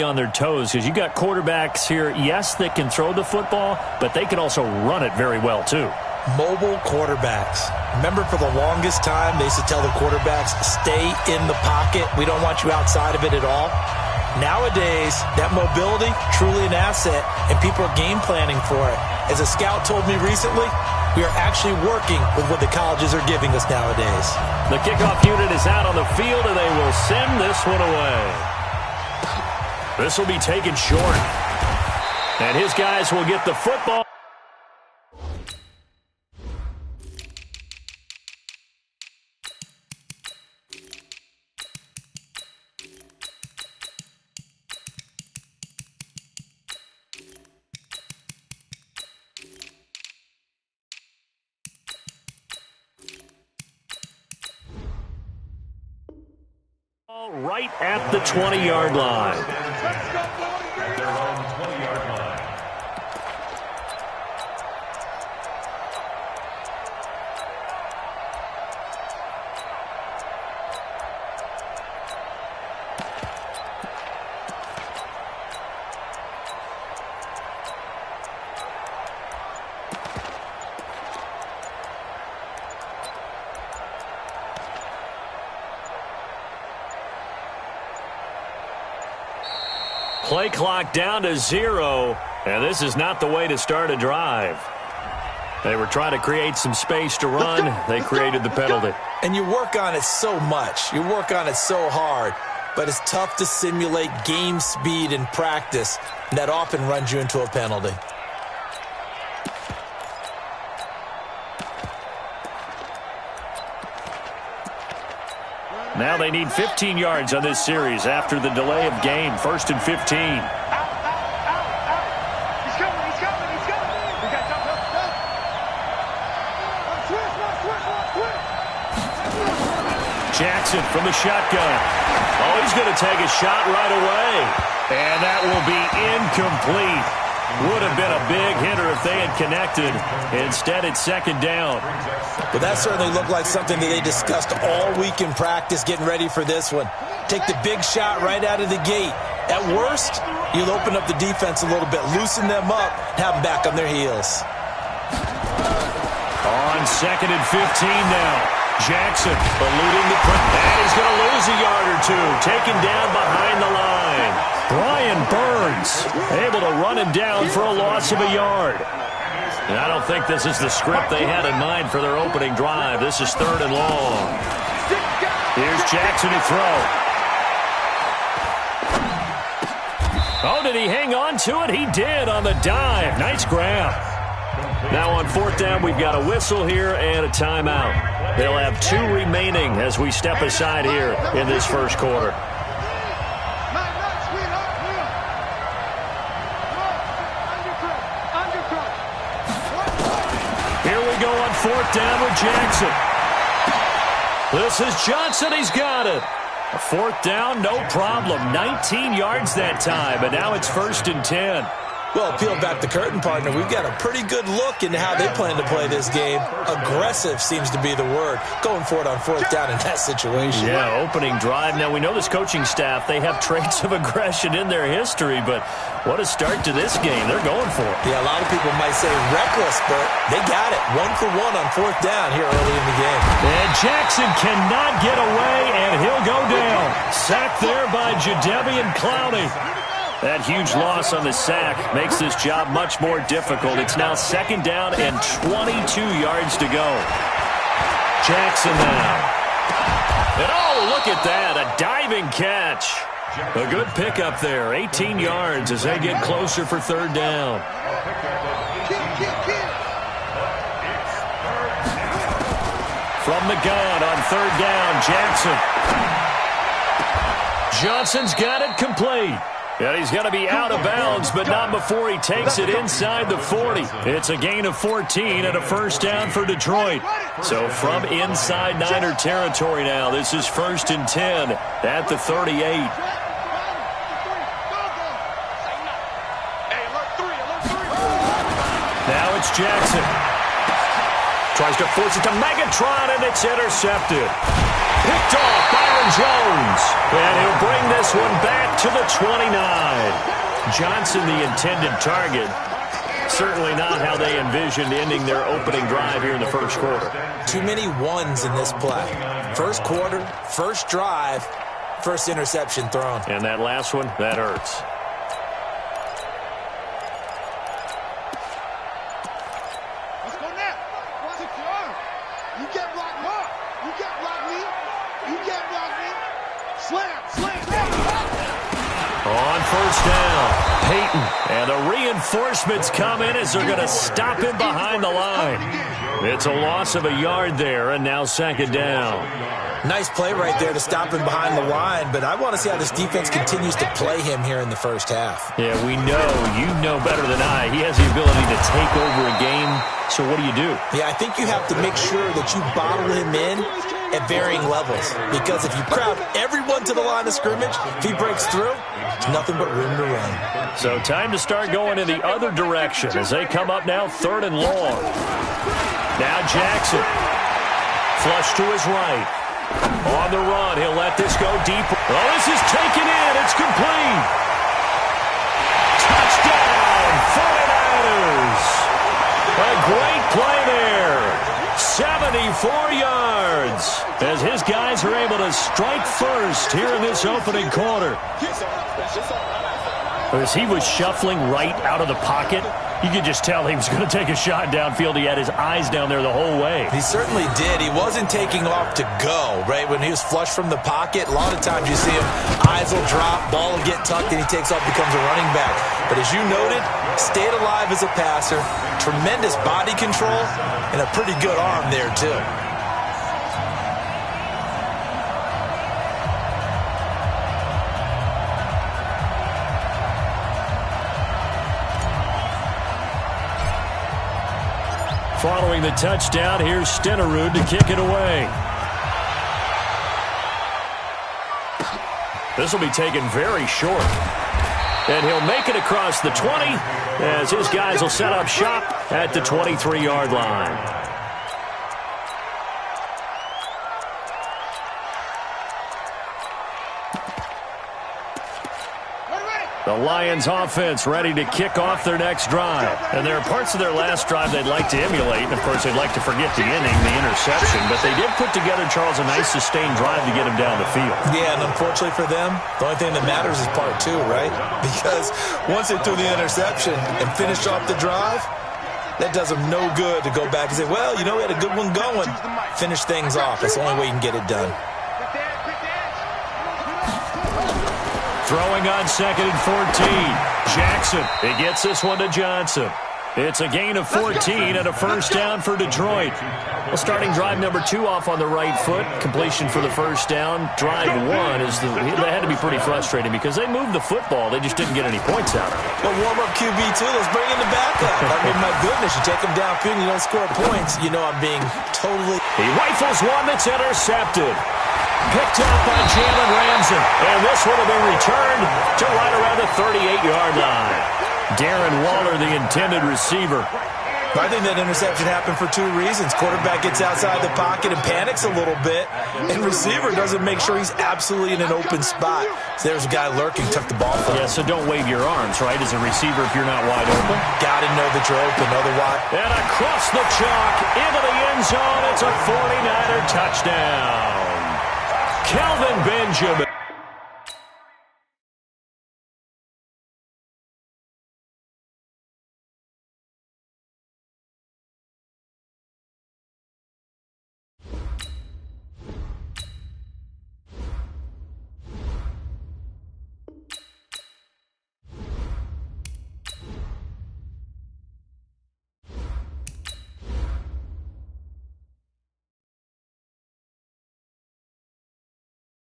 on their toes, because you got quarterbacks here, yes, that can throw the football, but they can also run it very well too. Mobile quarterbacks. Remember, for the longest time, they used to tell the quarterbacks, stay in the pocket. We don't want you outside of it at all. Nowadays, that mobility, truly an asset, and people are game planning for it. As a scout told me recently, we are actually working with what the colleges are giving us nowadays. The kickoff unit is out on the field, and they will send this one away. This will be taken short. And his guys will get the football. Right at the 20-yard line. They're on the 20-yard line. Play clock down to 0, and this is not the way to start a drive. They were trying to create some space to run. They created the penalty. And you work on it so much. You work on it so hard. But it's tough to simulate game speed in practice. And that often runs you into a penalty. Now they need 15 yards on this series after the delay of game. 1st and 15. Jackson from the shotgun. Oh, he's going to take a shot right away. And that will be incomplete. Would have been a big hitter if they had connected. Instead, it's 2nd down. But that certainly looked like something that they discussed all week in practice, getting ready for this one. Take the big shot right out of the gate. At worst, you'll open up the defense a little bit, loosen them up, have them back on their heels. On 2nd and 15 now. Jackson eluding the press. And he's going to lose a yard or two. Taken down behind the line. Brian Burns able to run him down for a loss of a yard. And I don't think this is the script they had in mind for their opening drive. This is 3rd and long. Here's Jackson to throw. Oh, did he hang on to it? He did on the dive. Nice grab. Now on 4th down, we've got a whistle here and a timeout. They'll have 2 remaining as we step aside here in this first quarter. Here we go on 4th down with Jackson. This is Johnson. He's got it. A 4th down, no problem. 19 yards that time, but now it's 1st and 10. Well, peel back the curtain, partner. We've got a pretty good look into how they plan to play this game. Aggressive seems to be the word. Going for it on 4th down in that situation. Yeah, opening drive. Now, we know this coaching staff, they have traits of aggression in their history, but what a start to this game. They're going for it. Yeah, a lot of people might say reckless, but they got it. 1 for 1 on 4th down here early in the game. And Jackson cannot get away, and he'll go down. Sacked there by Jadeveon Clowney. That huge loss on the sack makes this job much more difficult. It's now 2nd down and 22 yards to go. Jackson now. And oh, look at that, a diving catch. A good pickup there, 18 yards as they get closer for 3rd down. From the gun on 3rd down, Jackson. Johnson's got it complete. And he's going to be out of bounds, but not before he takes it inside the 40. It's a gain of 14 and a 1st down for Detroit. So from inside Niner territory now, this is 1st and 10 at the 38. Now it's Jackson. Tries to force it to Megatron, and it's intercepted. picked off Byron Jones. And he'll bring this one back to the 29. Johnson, the intended target. Certainly not how they envisioned ending their opening drive here in the first quarter. Too many ones in this play. First quarter, first drive, first interception thrown. And that last one, that hurts. Let's go now. Take your arm. You get blocked more. You get blocked me. You get blocked me. Slam, slam, slam. On first down, Peyton. And the reinforcements come in as they're going to stop him behind the line. It's a loss of a yard there, and now second down. Nice play right there to stop him behind the line, but I want to see how this defense continues to play him here in the first half. Yeah, we know. You know better than I. He has the ability to take over a game. So what do? Yeah, I think you have to make sure that you bottle him in at varying levels. Because if you crowd everyone to the line of scrimmage, if he breaks through, there's nothing but room to run. So time to start going in the other direction as they come up now 3rd and long. Now Jackson. Flush to his right. On the run, he'll let this go deep. Oh, this is taken in. It's complete. Touchdown, 49ers. A great play there. 74 yards as his guys are able to strike first here in this opening quarter. As he was shuffling right out of the pocket, you could just tell he was going to take a shot downfield. He had his eyes down there the whole way. He certainly did. He wasn't taking off to go, right? When he was flushed from the pocket, a lot of times you see him, eyes will drop, ball will get tucked, and he takes off, becomes a running back. But as you noted, stayed alive as a passer, tremendous body control, and a pretty good arm there, too. Following the touchdown, here's Stenerud to kick it away. This will be taken very short. And he'll make it across the 20 as his guys will set up shop at the 23-yard line. The Lions offense ready to kick off their next drive. And there are parts of their last drive they'd like to emulate. And, of course, they'd like to forget the inning, the interception. But they did put together, Charles, a nice sustained drive to get him down the field. Yeah, and unfortunately for them, the only thing that matters is part 2, right? Because once they threw the interception and finished off the drive, that does them no good to go back and say, well, you know, we had a good one going. Finish things off. That's the only way you can get it done. Throwing on 2nd and 14. Jackson. He gets this one to Johnson. It's a gain of 14 and a first down for Detroit. Well, starting drive number 2 off on the right foot. Completion for the first down. Drive 1 is they had to be pretty frustrating because they moved the football. They just didn't get any points out of it. Well, warm-up QB2. Let's bring in the backup. I mean, my goodness, you take them downfield and you don't score points. You know I'm being totally... He rifles one that's intercepted. Picked up by Jalen Ramsey. And this would have been returned to right around the 38-yard line. Darren Waller, the intended receiver. I think that interception happened for 2 reasons. Quarterback gets outside the pocket and panics a little bit. And receiver doesn't make sure he's absolutely in an open spot. So there's a guy lurking, took the ball from him. Yeah, so don't wave your arms, right, as a receiver if you're not wide open. Got to know that you're open, otherwise. And across the chalk, into the end zone, it's a 49er touchdown. Kelvin Benjamin.